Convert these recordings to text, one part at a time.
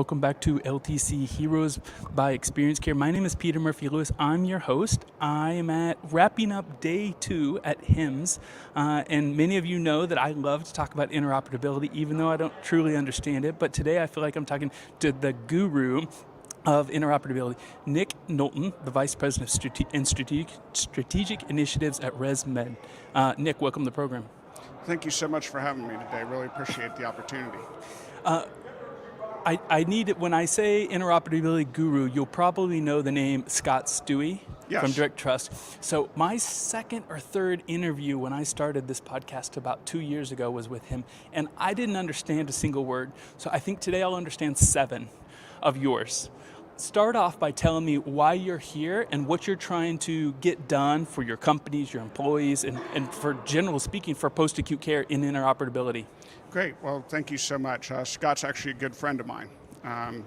welcome back to LTC Heroes by Experience Care. My name is Peter Murphy-Lewis. I'm your host. I am wrapping up day 2 at HIMMSS, and many of you know that I love to talk about interoperability, even though I don't truly understand it. But today I feel like I'm talking to the guru of interoperability, Nick Knowlton, the Vice President of Strategic Initiatives at ResMed. Nick, welcome to the program. Thank you so much for having me today. Really appreciate the opportunity. I need it when I say interoperability guru, you'll probably know the name Scott Stewie from Direct Trust. So my second or third interview when I started this podcast about 2 years ago was with him, and I didn't understand a single word. So I think today I'll understand 7 of yours. Start off by telling me why you're here and what you're trying to get done for your companies, your employees, and for general speaking, for post-acute care in interoperability. Great. Well, thank you so much. Scott's actually a good friend of mine.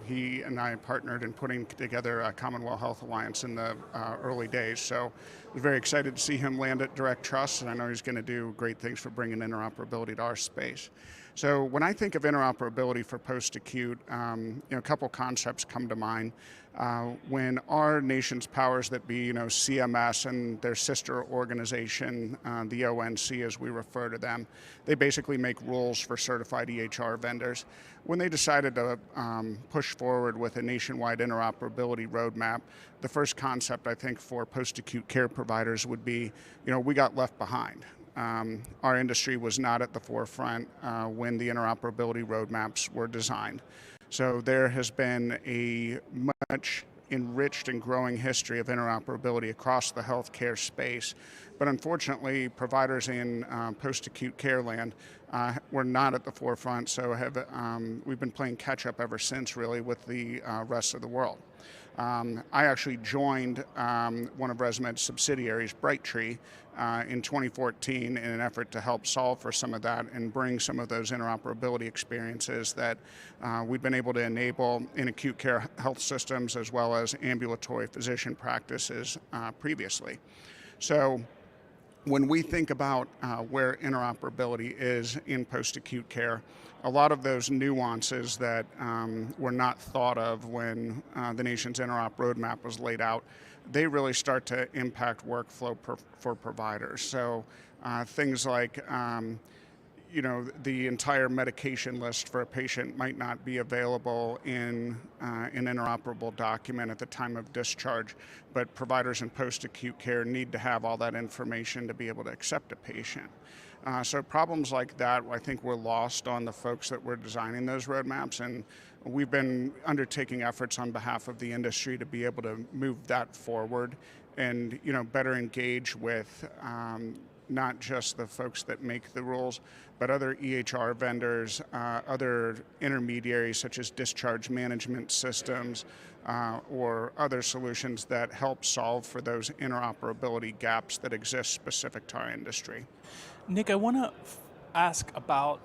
He and I partnered in putting together a Commonwealth Health Alliance in the early days. So we're very excited to see him land at Direct Trust, and I know he's going to do great things for bringing interoperability to our space. So when I think of interoperability for post-acute, a couple concepts come to mind. When our nation's powers that be, CMS and their sister organization, the ONC as we refer to them, they basically make rules for certified EHR vendors. When they decided to push forward with a nationwide interoperability roadmap, the first concept I think for post-acute care providers would be, we got left behind. Our industry was not at the forefront when the interoperability roadmaps were designed. So there has been a much enriched and growing history of interoperability across the healthcare space. But unfortunately, providers in post-acute care land were not at the forefront, so we've been playing catch up ever since, really, with the rest of the world. I actually joined one of ResMed's subsidiaries, Brightree, in 2014 in an effort to help solve for some of that and bring some of those interoperability experiences that we've been able to enable in acute care health systems as well as ambulatory physician practices previously. So when we think about where interoperability is in post-acute care, a lot of those nuances that were not thought of when the nation's interop roadmap was laid out, they really start to impact workflow for providers. So things like the entire medication list for a patient might not be available in an interoperable document at the time of discharge, but providers in post-acute care need to have all that information to be able to accept a patient. So problems like that, I think, were lost on the folks that were designing those roadmaps, and we've been undertaking efforts on behalf of the industry to be able to move that forward and better engage with not just the folks that make the rules, but other EHR vendors, other intermediaries such as discharge management systems, or other solutions that help solve for those interoperability gaps that exist specific to our industry. Nick, I want to ask about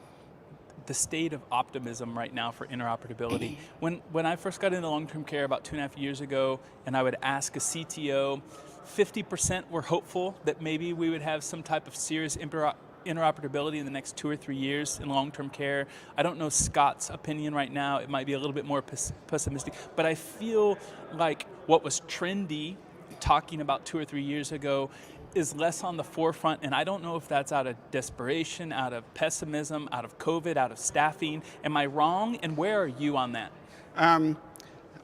the state of optimism right now for interoperability. When I first got into long-term care about 2.5 years ago, and I would ask a CTO, 50% were hopeful that maybe we would have some type of serious interoperability in the next 2 or 3 years in long-term care. I don't know Scott's opinion right now. It might be a little bit more pessimistic, but I feel like what was trendy talking about 2 or 3 years ago is less on the forefront, and I don't know if that's out of desperation, out of pessimism, out of COVID, out of staffing. Am I wrong, and where are you on that?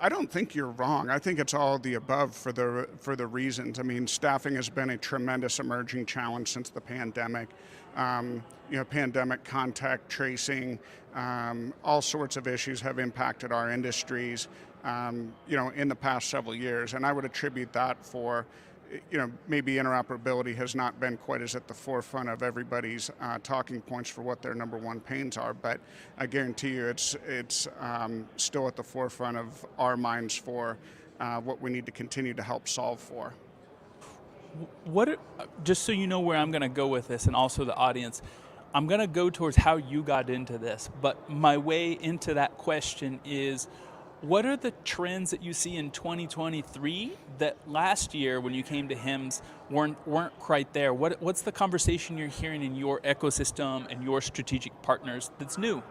I don't think you're wrong. I think it's all of the above for the reasons. I mean, staffing has been a tremendous emerging challenge since the pandemic. Pandemic contact tracing, all sorts of issues have impacted our industries, in the past several years, and I would attribute that for maybe interoperability has not been quite as at the forefront of everybody's talking points for what their number one pains are, but I guarantee you it's still at the forefront of our minds for what we need to continue to help solve for. Just so you know where I'm going to go with this, and also the audience, I'm going to go towards how you got into this, but my way into that question is, what are the trends that you see in 2023 that last year when you came to HIMMSS weren't quite there? What's the conversation you're hearing in your ecosystem and your strategic partners that's new?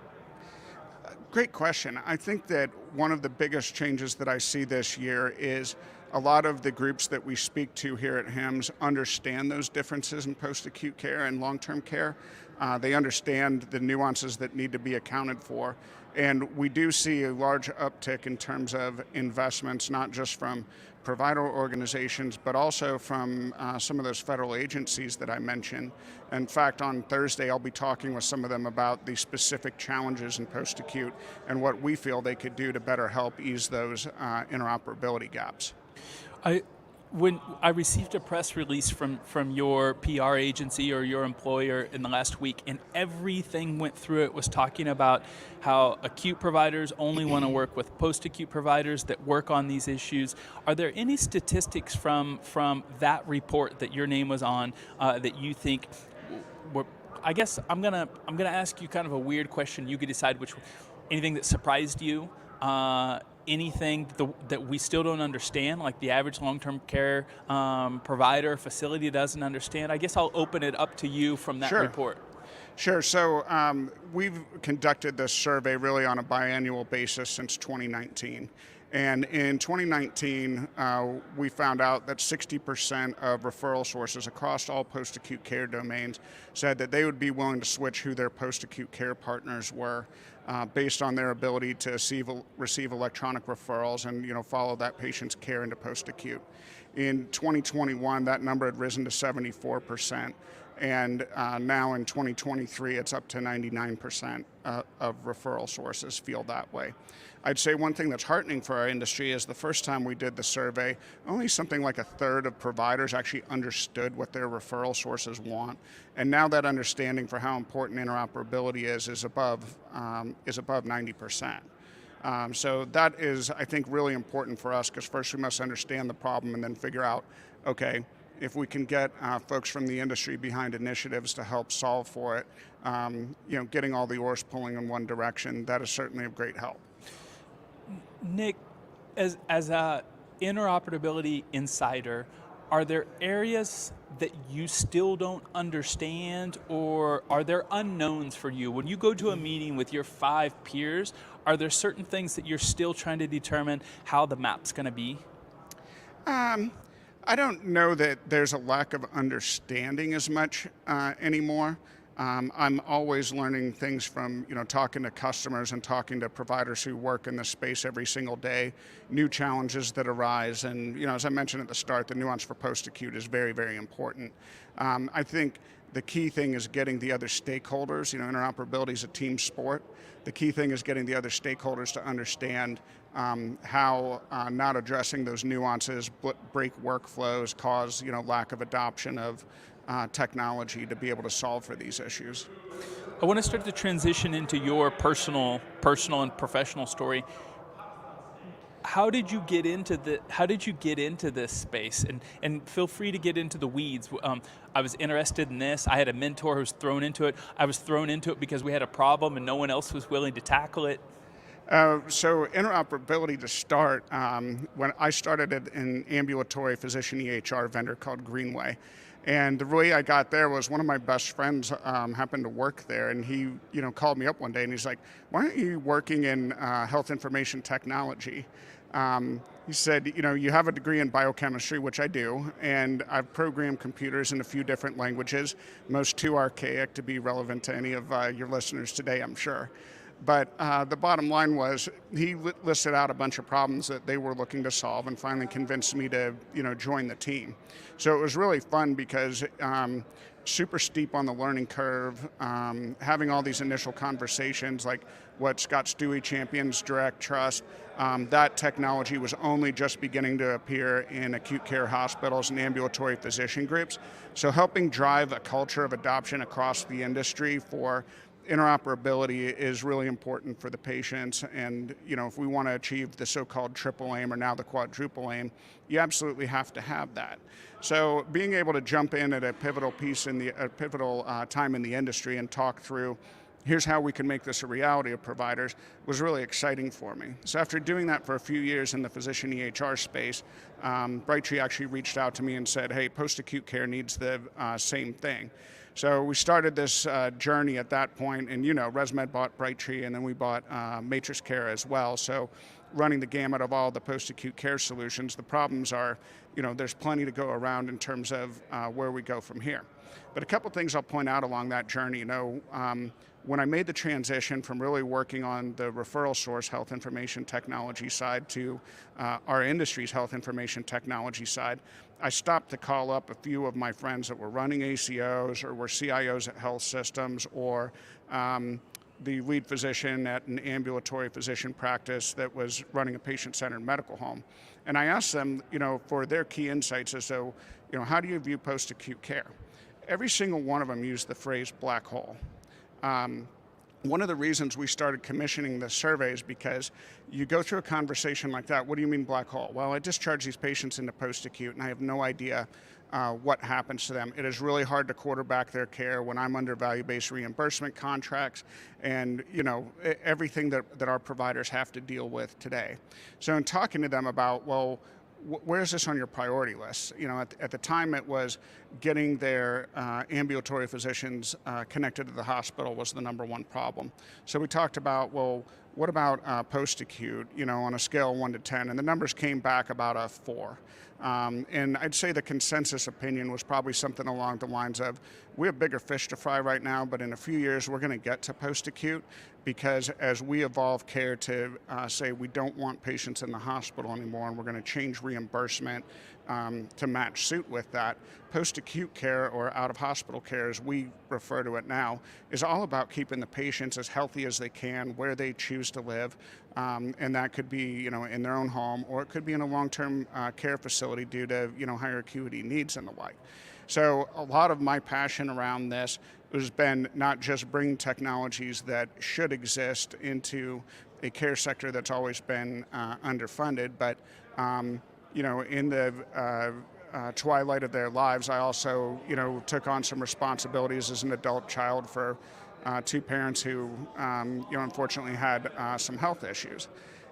Great question. I think that one of the biggest changes that I see this year is a lot of the groups that we speak to here at HIMMSS understand those differences in post-acute care and long-term care. They understand the nuances that need to be accounted for. And we do see a large uptick in terms of investments, not just from provider organizations, but also from some of those federal agencies that I mentioned. In fact, on Thursday, I'll be talking with some of them about the specific challenges in post-acute and what we feel they could do to better help ease those interoperability gaps. When I received a press release from your PR agency or your employer in the last week, and everything went through it was talking about how acute providers only want to work with post-acute providers that work on these issues. Are there any statistics from that report that your name was on that you think were? I guess I'm gonna ask you kind of a weird question. You could decide which. Anything that surprised you? Anything that we still don't understand, like the average long-term care provider facility doesn't understand? I guess I'll open it up to you from that report. Sure. So we've conducted this survey really on a biannual basis since 2019. And in 2019, we found out that 60% of referral sources across all post-acute care domains said that they would be willing to switch who their post-acute care partners were based on their ability to receive electronic referrals and follow that patient's care into post-acute. In 2021, that number had risen to 74%. And now in 2023, it's up to 99% of referral sources feel that way. I'd say one thing that's heartening for our industry is the first time we did the survey, only something like a third of providers actually understood what their referral sources want. And now that understanding for how important interoperability is above 90%. So that is, I think, really important for us, because first we must understand the problem and then figure out, okay, if we can get folks from the industry behind initiatives to help solve for it, getting all the oars pulling in one direction, that is certainly of great help. Nick, as a interoperability insider, are there areas that you still don't understand, or are there unknowns for you? When you go to a meeting with your 5 peers, are there certain things that you're still trying to determine how the map's going to be? I don't know that there's a lack of understanding as much anymore. I'm always learning things from talking to customers and talking to providers who work in this space every single day, new challenges that arise. And as I mentioned at the start, the nuance for post-acute is very, very important. I think the key thing is getting the other stakeholders. Interoperability is a team sport. The key thing is getting the other stakeholders to understand how not addressing those nuances break workflows, cause lack of adoption of technology to be able to solve for these issues. I want to start to transition into your personal and professional story. How did you get into this space? And feel free to get into the weeds. I was interested in this. I had a mentor who was thrown into it. I was thrown into it because we had a problem and no one else was willing to tackle it. So interoperability to start, when I started at an ambulatory physician EHR vendor called Greenway. And the way I got there was one of my best friends happened to work there, and he called me up one day and he's like, "Why aren't you working in health information technology?" He said, "You have a degree in biochemistry," which I do, and I've programmed computers in a few different languages, most too archaic to be relevant to any of your listeners today, I'm sure. But the bottom line was he listed out a bunch of problems that they were looking to solve and finally convinced me to join the team. So it was really fun because super steep on the learning curve, having all these initial conversations like what Scott Stewie champions, direct trust. That technology was only just beginning to appear in acute care hospitals and ambulatory physician groups. So helping drive a culture of adoption across the industry for interoperability is really important for the patients, and if we want to achieve the so-called triple aim or now the quadruple aim, you absolutely have to have that. So being able to jump in at a pivotal time in the industry and talk through here's how we can make this a reality of providers, was really exciting for me. So after doing that for a few years in the physician EHR space, Brightree actually reached out to me and said, hey, post-acute care needs the same thing. So we started this journey at that point, and ResMed bought Brightree, and then we bought Matrix Care as well. So running the gamut of all the post-acute care solutions, the problems are, there's plenty to go around in terms of where we go from here. But a couple things I'll point out along that journey, when I made the transition from really working on the referral source health information technology side to our industry's health information technology side, I stopped to call up a few of my friends that were running ACOs or were CIOs at health systems or the lead physician at an ambulatory physician practice that was running a patient-centered medical home. And I asked them, for their key insights as to, how do you view post-acute care? Every single one of them used the phrase black hole. One of the reasons we started commissioning the survey is because you go through a conversation like that, what do you mean black hole? Well, I discharge these patients into post-acute and I have no idea what happens to them. It is really hard to quarterback their care when I'm under value-based reimbursement contracts and everything that our providers have to deal with today. So in talking to them about, well, where's this on your priority list? At the time it was getting their ambulatory physicians connected to the hospital was the number one problem. So we talked about, well, what about post-acute, on a scale of 1 to 10, and the numbers came back about a 4. And I'd say the consensus opinion was probably something along the lines of, we have bigger fish to fry right now, but in a few years we're going to get to post-acute, because as we evolve care to say we don't want patients in the hospital anymore and we're going to change reimbursement to match suit with that, post-acute care, or out-of-hospital care as we refer to it now, is all about keeping the patients as healthy as they can where they choose to live, and that could be in their own home, or it could be in a long-term care facility due to higher acuity needs and the like. So a lot of my passion around this has been not just bringing technologies that should exist into a care sector that's always been underfunded, but in the twilight of their lives, I also took on some responsibilities as an adult child for 2 parents who unfortunately had some health issues.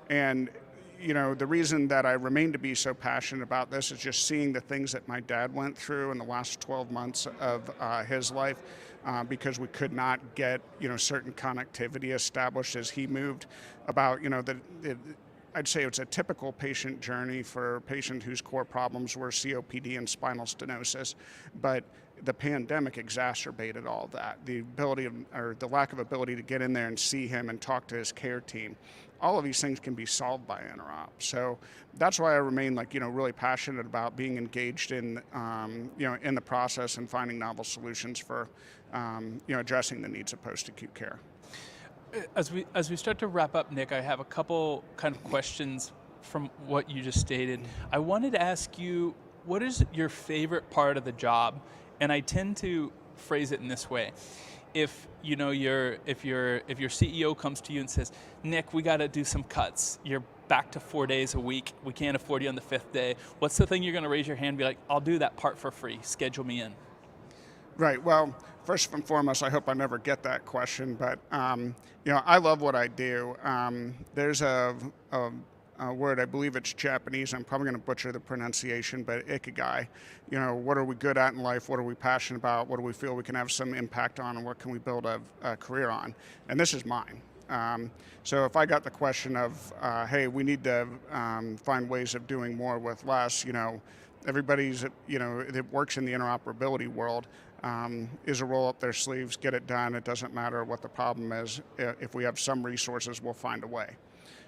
And the reason that I remain to be so passionate about this is just seeing the things that my dad went through in the last 12 months of his life, because we could not get certain connectivity established as he moved. About I'd say it's a typical patient journey for a patient whose core problems were COPD and spinal stenosis, but the pandemic exacerbated all of that. The ability or the lack of ability to get in there and see him and talk to his care team. All of these things can be solved by interop. So that's why I remain really passionate about being engaged in in the process and finding novel solutions for addressing the needs of post-acute care. As we start to wrap up, Nick, I have a couple kind of questions from what you just stated. I wanted to ask you, what is your favorite part of the job? And I tend to phrase it in this way: if your CEO comes to you and says, Nick, we got to do some cuts. You're back to 4 days a week. We can't afford you on the 5th day. What's the thing you're going to raise your hand and be like, I'll do that part for free. Schedule me in. Right. Well, first and foremost, I hope I never get that question, but I love what I do. There's a word, I believe it's Japanese, I'm probably going to butcher the pronunciation, but ikigai. What are we good at in life? What are we passionate about? What do we feel we can have some impact on, and what can we build a career on? And this is mine. So if I got the question of, hey, we need to find ways of doing more with less, everybody's, that works in the interoperability world, is a roll up their sleeves, get it done. It doesn't matter what the problem is. If we have some resources, we'll find a way.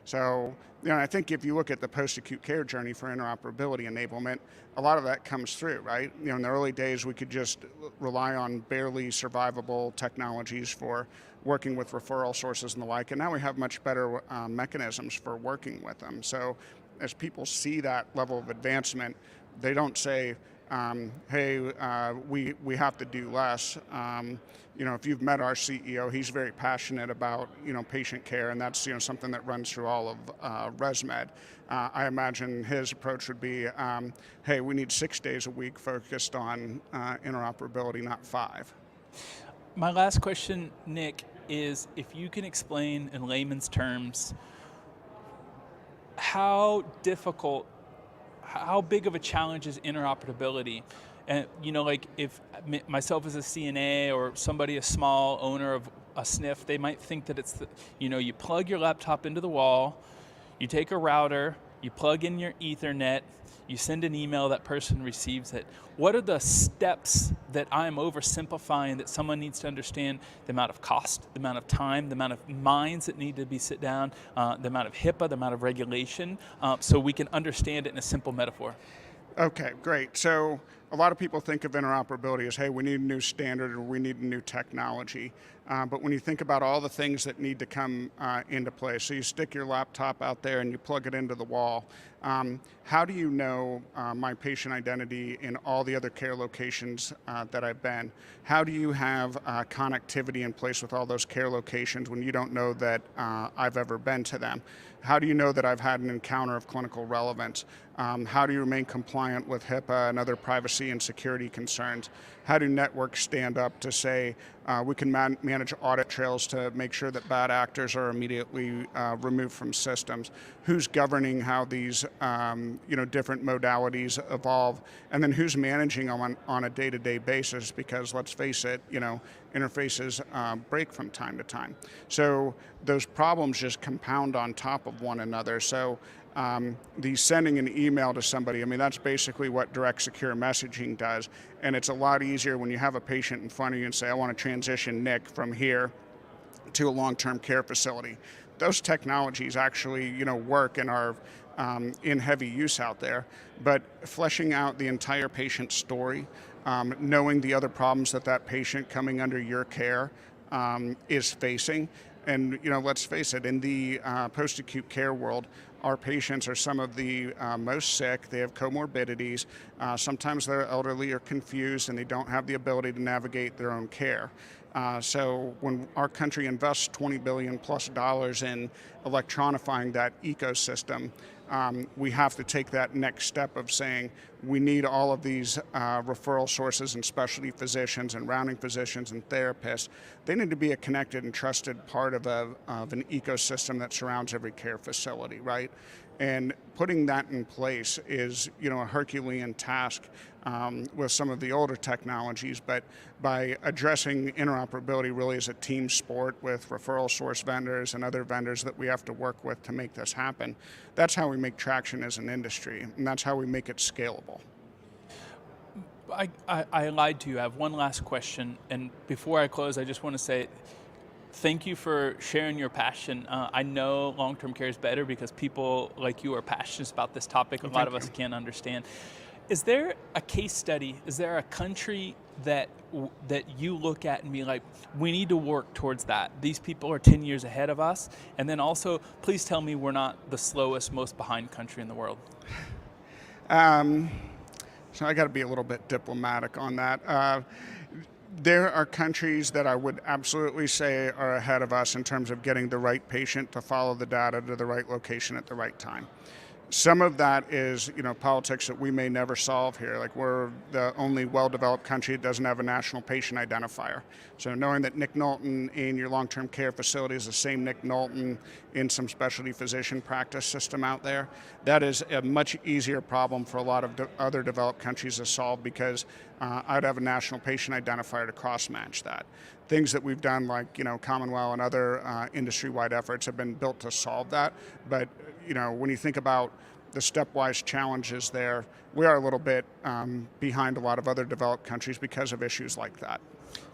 So, I think if you look at the post-acute care journey for interoperability enablement, a lot of that comes through, right? In the early days, we could just rely on barely survivable technologies for working with referral sources and the like, and now we have much better mechanisms for working with them. So as people see that level of advancement, they don't say, hey, we have to do less. If you've met our CEO, he's very passionate about, patient care, and that's, something that runs through all of ResMed. I imagine his approach would be, hey, we need 6 days a week focused on interoperability, not 5. My last question, Nick, is if you can explain in layman's terms how difficult, how big of a challenge is interoperability. And like if myself as a CNA or somebody, a small owner of a SNF, they might think that it's, you plug your laptop into the wall, you take a router, you plug in your Ethernet, you send an email, that person receives it. What are the steps that I'm oversimplifying that someone needs to understand? The amount of cost, the amount of time, the amount of minds that need to be sit down, the amount of HIPAA, the amount of regulation, so we can understand it in a simple metaphor. Okay, great. So a lot of people think of interoperability as, hey, we need a new standard or we need a new technology. But when you think about all the things that need to come into play, so you stick your laptop out there and you plug it into the wall, how do you know my patient identity in all the other care locations that I've been? How do you have connectivity in place with all those care locations when you don't know that I've ever been to them? How do you know that I've had an encounter of clinical relevance? How do you remain compliant with HIPAA and other privacy and security concerns? How do networks stand up to say we can manage audit trails to make sure that bad actors are immediately removed from systems? Who's governing how these different modalities evolve? And then who's managing them on a day-to-day basis? Because let's face it, interfaces break from time to time. So those problems just compound on top of one another. So the sending an email to somebody, that's basically what direct secure messaging does. And it's a lot easier when you have a patient in front of you and say, I want to transition Nick from here to a long-term care facility. Those technologies actually, work and are in heavy use out there. But fleshing out the entire patient story, knowing the other problems that patient coming under your care is facing. And let's face it, in the post-acute care world, our patients are some of the most sick. They have comorbidities. Sometimes they're elderly or confused and they don't have the ability to navigate their own care. So when our country invests $20 billion plus in electronifying that ecosystem, we have to take that next step of saying we need all of these referral sources and specialty physicians and rounding physicians and therapists. They need to be a connected and trusted part of an ecosystem that surrounds every care facility, right? And putting that in place is, a Herculean task with some of the older technologies, but by addressing interoperability really as a team sport with referral source vendors and other vendors that we have to work with to make this happen, that's how we make traction as an industry, and that's how we make it scalable. I lied to you. I have one last question, and before I close, I just want to say thank you for sharing your passion. I know long-term care is better because people like you are passionate about this topic. A lot of us can't understand. Is there a case study? Is there a country that you look at and be like, we need to work towards that? These people are 10 years ahead of us. And then also, please tell me we're not the slowest, most behind country in the world. So I got to be a little bit diplomatic on that. There are countries that I would absolutely say are ahead of us in terms of getting the right patient to follow the data to the right location at the right time. Some of that is, politics that we may never solve here. Like, we're the only well-developed country that doesn't have a national patient identifier. So knowing that Nick Knowlton in your long-term care facility is the same Nick Knowlton in some specialty physician practice system out there, that is a much easier problem for a lot of other developed countries to solve, because I'd have a national patient identifier to cross-match that. Things that we've done, like Commonwealth and other industry-wide efforts, have been built to solve that. But when you think about the stepwise challenges there, we are a little bit behind a lot of other developed countries because of issues like that.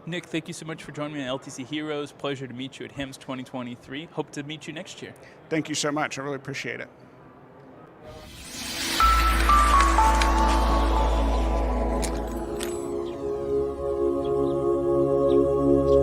Nick, thank you so much for joining me on LTC Heroes. Pleasure to meet you at HIMMSS 2023. Hope to meet you next year. Thank you so much. I really appreciate it.